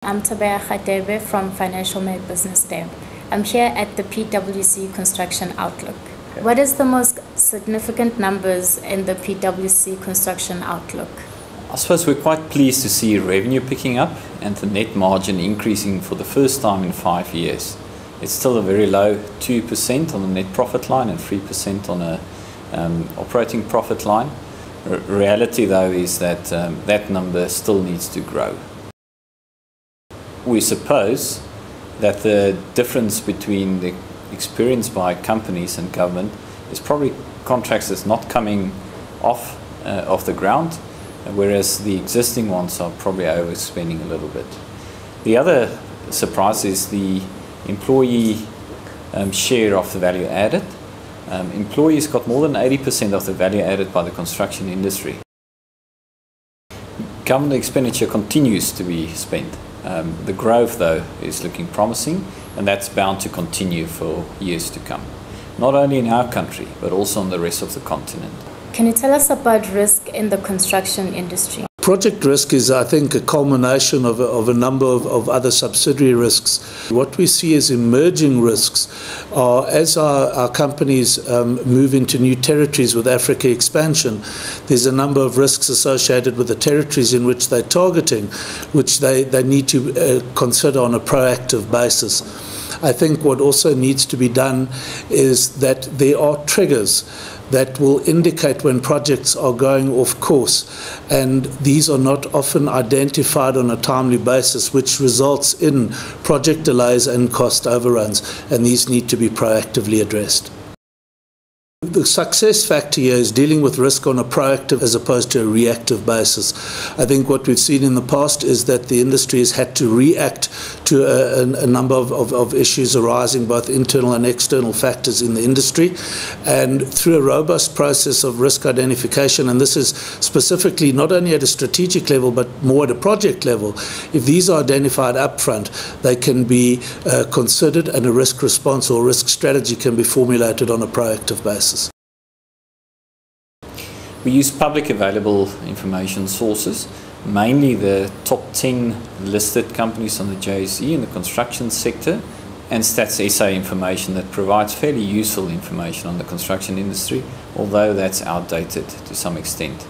I'm Tabea Khatebe from Financial Made Business Day. I'm here at the PwC Construction Outlook. What is the most significant numbers in the PwC Construction Outlook? I suppose we're quite pleased to see revenue picking up and the net margin increasing for the first time in 5 years. It's still a very low 2% on the net profit line and 3% on a operating profit line. Reality though is that that number still needs to grow. We suppose that the difference between the experience by companies and government is probably contracts that's not coming off the ground, whereas the existing ones are probably overspending a little bit. The other surprise is the employee share of the value added. Employees got more than 80% of the value added by the construction industry. Government expenditure continues to be spent. The growth though is looking promising, and that's bound to continue for years to come. Not only in our country, but also on the rest of the continent. Can you tell us about risk in the construction industry? Project risk is, I think, a culmination of a number of other subsidiary risks. What we see as emerging risks are, as our companies move into new territories with Africa expansion, there's a number of risks associated with the territories in which they're targeting, which they need to consider on a proactive basis. I think what also needs to be done is that there are triggers that will indicate when projects are going off course, and these are not often identified on a timely basis, which results in project delays and cost overruns, and these need to be proactively addressed. The success factor here is dealing with risk on a proactive as opposed to a reactive basis. I think what we've seen in the past is that the industry has had to react to a number of issues arising, both internal and external factors in the industry, and through a robust process of risk identification, and this is specifically not only at a strategic level but more at a project level. If these are identified upfront, they can be considered, and a risk response or risk strategy can be formulated on a proactive basis. We use public available information sources, mainly the top 10 listed companies on the JSE in the construction sector, and Stats SA information that provides fairly useful information on the construction industry, although that's outdated to some extent.